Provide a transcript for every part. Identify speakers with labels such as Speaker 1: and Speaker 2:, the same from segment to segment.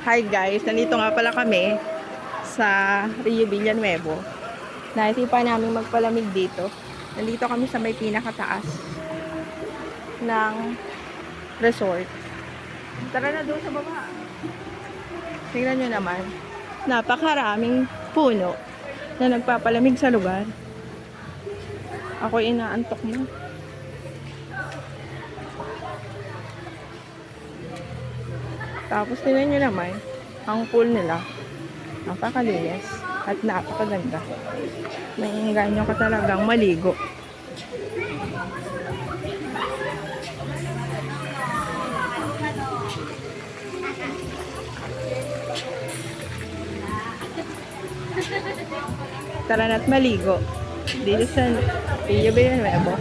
Speaker 1: Hi guys, nandito nga pala kami sa Rio Villanueva. Naisipan namin magpalamig dito. Nandito kami sa may pinakataas ng resort. Tara na doon sa baba. Tingnan nyo naman, napakaraming puno na nagpapalamig sa lugar. Ako inaantok na. Tapos tingnan nyo naman, ang pool nila, napakalinis at napakaganda. Naiinganyo ka talagang maligo. Tara na't maligo dito sa Rio Villanueva.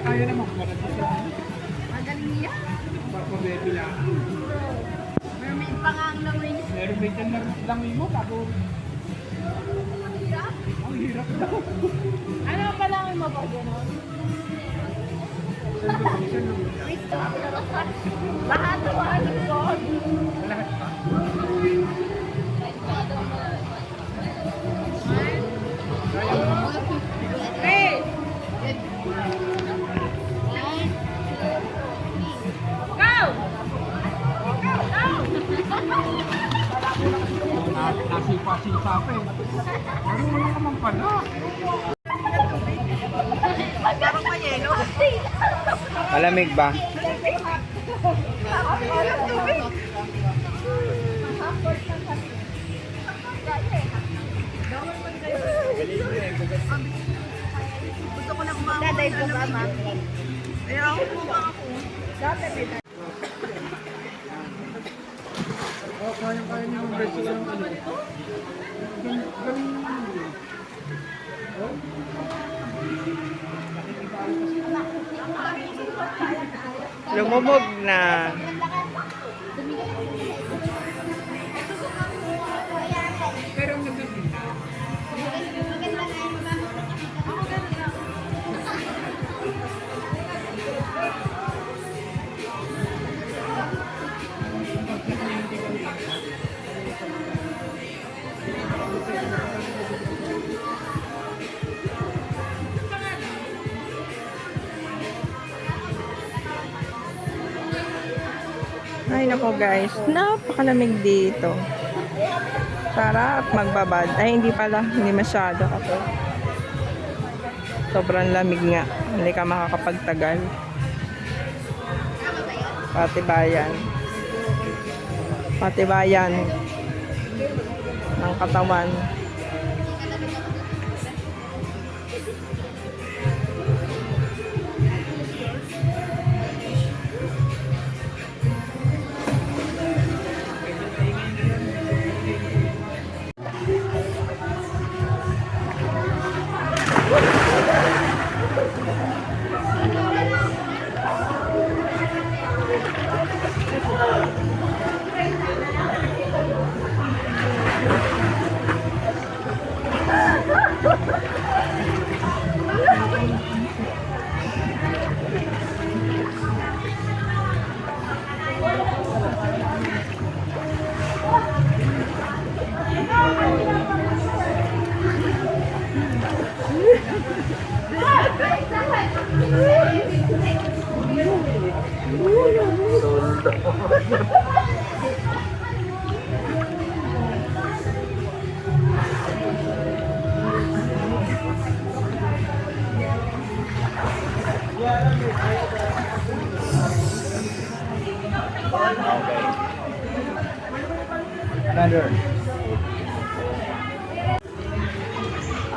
Speaker 2: Kaya naman.
Speaker 3: Magaling niya.
Speaker 2: Baby lang.
Speaker 3: Mermaid pa nga ang langoy niya.
Speaker 2: Mermaid ang langoy mo. Bago. Ang hirap daw.
Speaker 3: Ano pa langoy mo ba gano'n? Lahat ng ano ko.
Speaker 2: Lahat pa.
Speaker 3: Hey!
Speaker 2: Nasipa-sipa pa eh. Ano mo naman pala?
Speaker 3: Parang mayelo.
Speaker 2: Malamig ba?
Speaker 3: Gusto ko na kumama. Daday po ba, ma? Pero ako kumama ako. Dati may
Speaker 2: Oh, kaya niyo ang beso lang ano. Ganun
Speaker 1: Lumubog na.
Speaker 2: pero ang nagaganda.
Speaker 1: Ay nako guys, napakalamig dito. Sarap magbabad. Ay hindi pala, hindi masyado kasi sobrang lamig nga. Hindi ka makakapagtagal. Patibayan. Patibayan ng katawan.
Speaker 2: Another.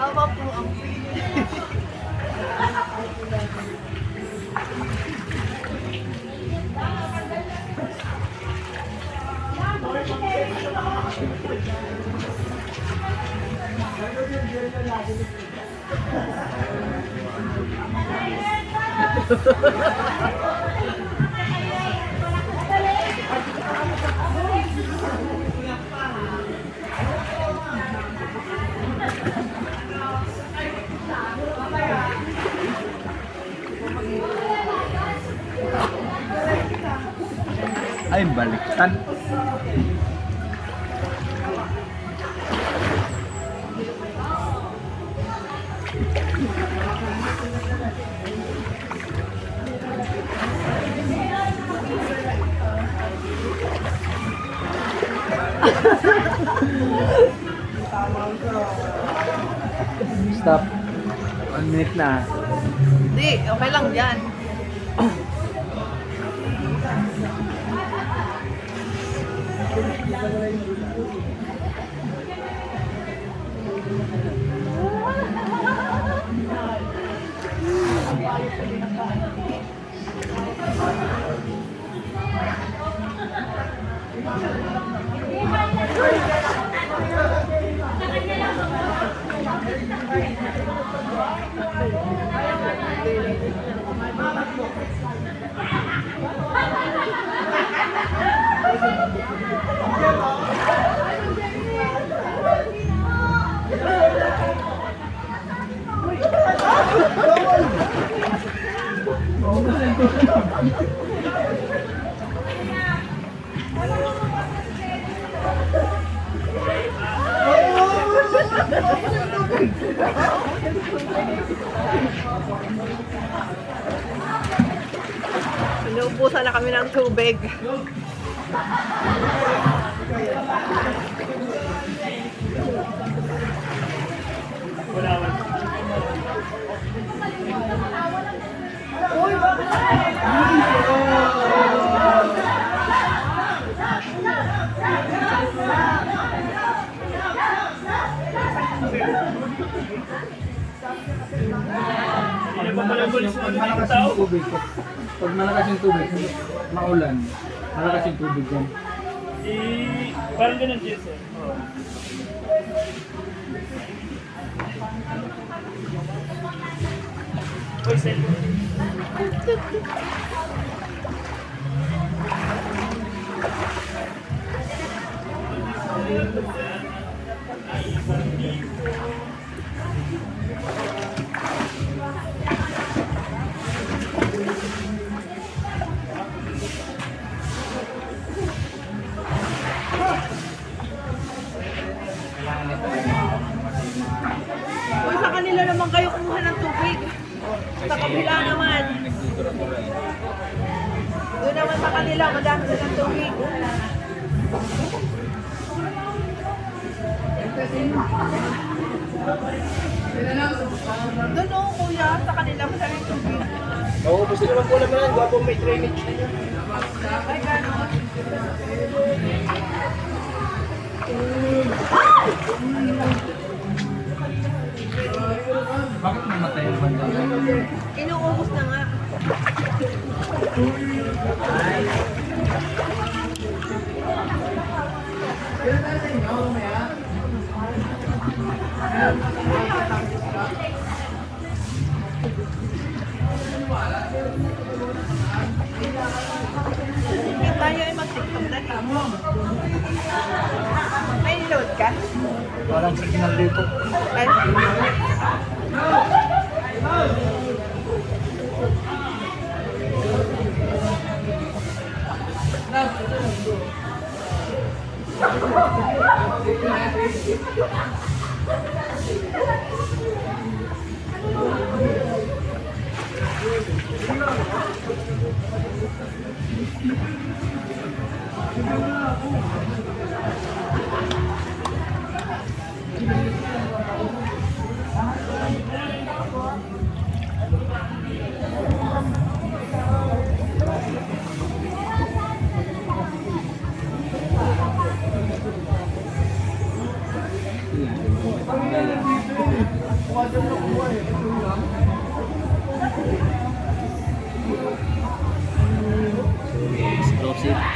Speaker 3: awa po ang
Speaker 2: Ay, baliktad. Stop. 1 minute na.
Speaker 3: Hindi, okay lang dyan. Inuubusan na kami ng tubig.
Speaker 2: Pag malakas yung tubig, maulan, malakas yung tubig yan.
Speaker 4: Parang ganun, Jason. Uy, cellphone.
Speaker 3: Uy, sa kanila naman kayo kumuha ng tubig. Sa kabila naman. Doon naman sa kanila, madami silang tubig. Doon o, kuya, sa kanila maraming tubig.
Speaker 4: Oo, gusto naman po naman yan. Gwapo may drainage na yun.
Speaker 3: Ay, gano'n.
Speaker 2: Bakit namatay yung banda?
Speaker 3: Inuubos na nga. Kaya tayo ay mag-tiktok na mo. May load ka?
Speaker 2: Walang signal dito.
Speaker 3: Ay.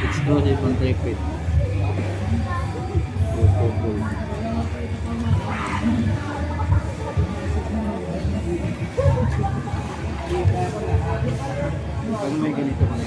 Speaker 2: Explosive on tripod. Pag may ganito kang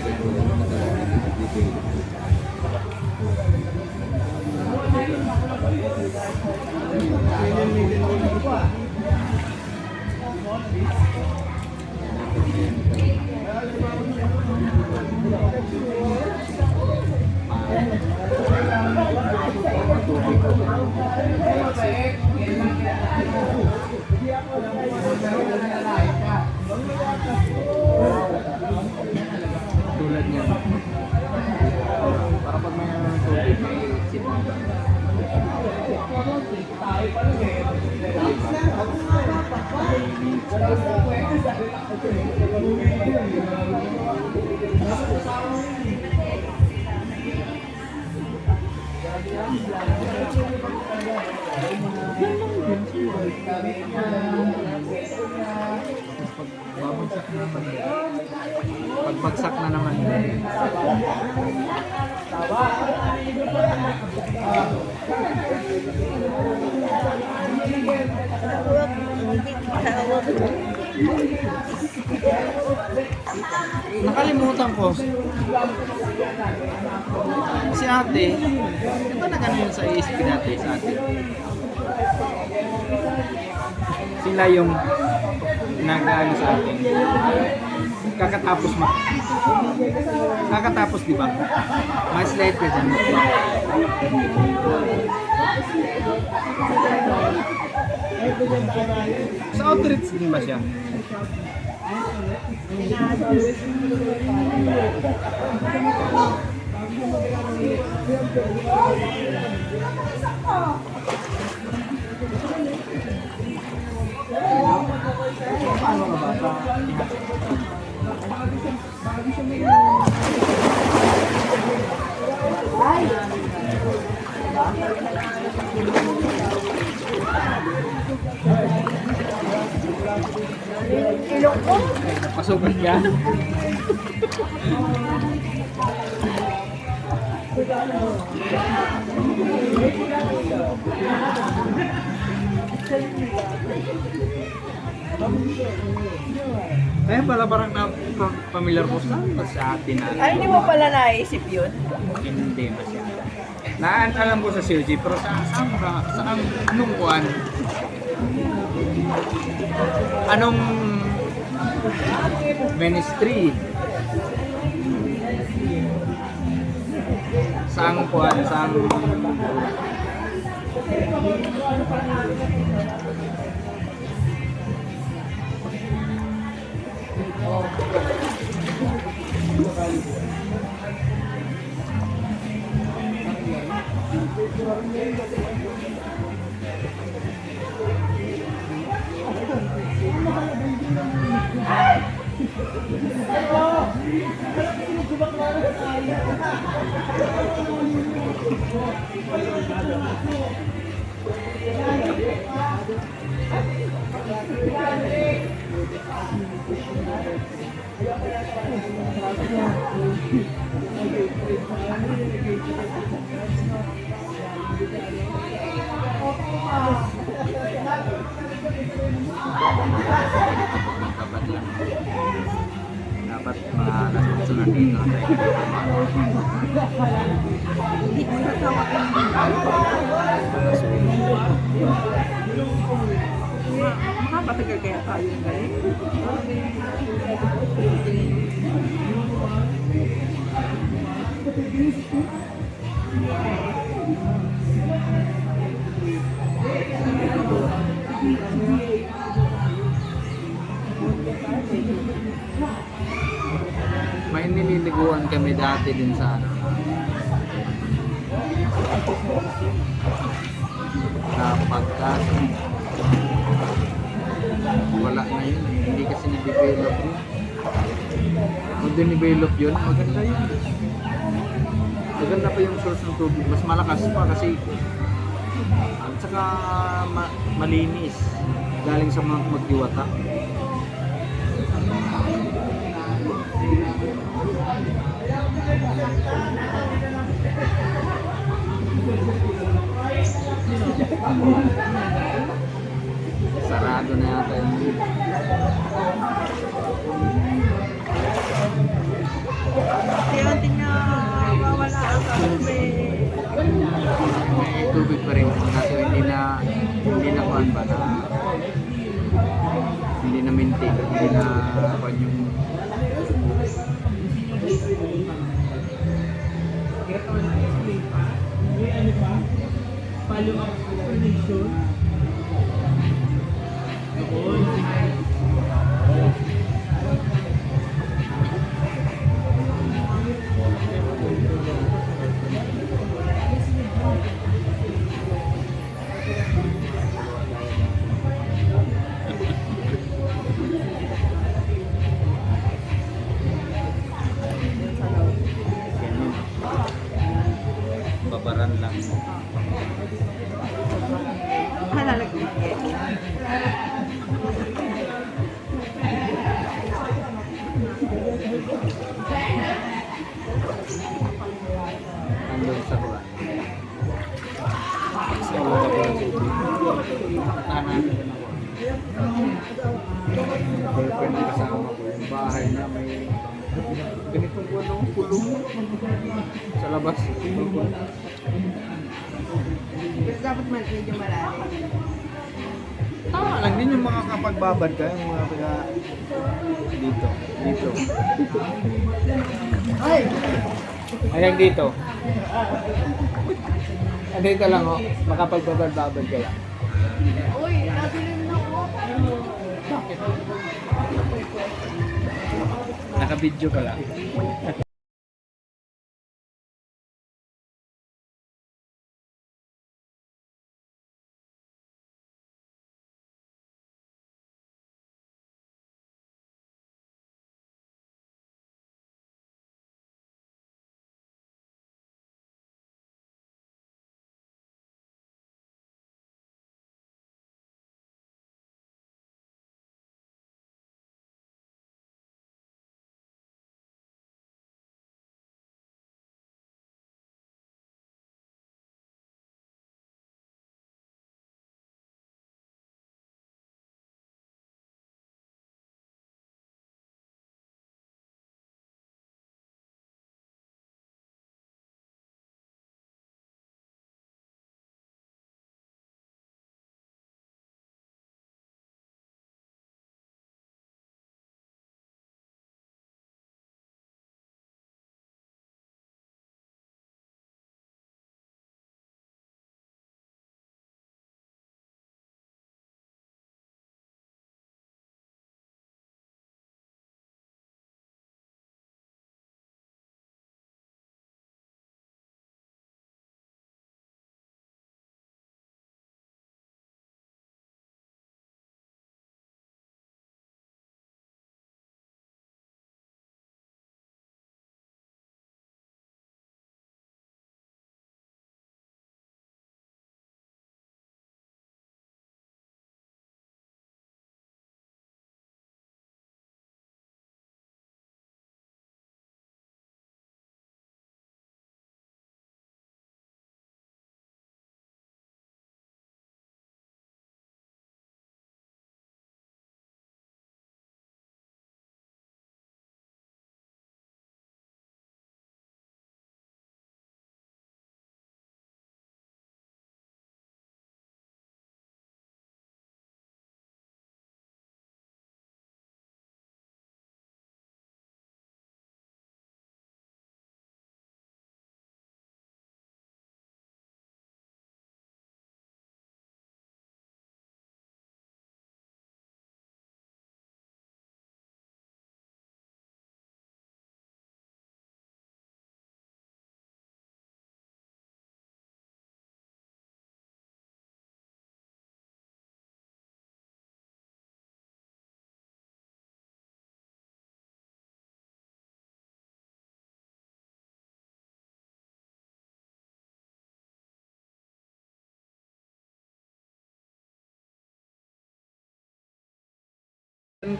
Speaker 2: Babagsak na naman. Pagbagsak na naman. Nakalimutan ko. Si ate, ito na ganun sa isip natin sa ate. Sila yung nag-ano sa atin. Kakatapos di ba? Mas late ka dyan. Sa outreach din ba siya? Paano ka ba sa
Speaker 3: Ilok ko.
Speaker 2: pasukan ka? Kaya pala parang familiar ko sa atin na
Speaker 3: Ay, hindi mo pala naisip yun?
Speaker 2: hindi masyado. Alam ko sa COG pero saan anong kuan? Anong ministry? Saan kuan? Saan dapat mga nasusunod dito
Speaker 3: Makapatagal kaya tayo yung galing?
Speaker 2: may nililiguan kami dati din sa ano na pagka wala na yun, hindi kasi na-develop yun. Kung din-develop yun, maganda yun. Maganda pa yung source ng tubig, mas malakas pa kasi at saka malinis galing sa mga magdiwata. Sarado na yata yung
Speaker 3: Unti-unti na mawala ang tubig.
Speaker 2: may tubig pa rin kaso hindi na kuhan ba na hindi na maintain, hindi na kuhan yung babaran lang. Girlfriend ng kasama ko, yung bahay niya may ganitong kulong sa labas.
Speaker 3: Pero dapat medyo malalim.
Speaker 2: Tama lang din yung makakapagbabad ka, yung mga taga dito. Hanggang dito. Dito lang oh, makapagbabad ka lang.
Speaker 3: Uy, nabilin na ko.
Speaker 2: Naka-video ka lang.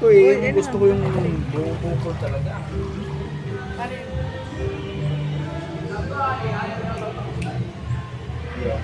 Speaker 2: Ko eh, gusto ko yung buko talaga. Yeah.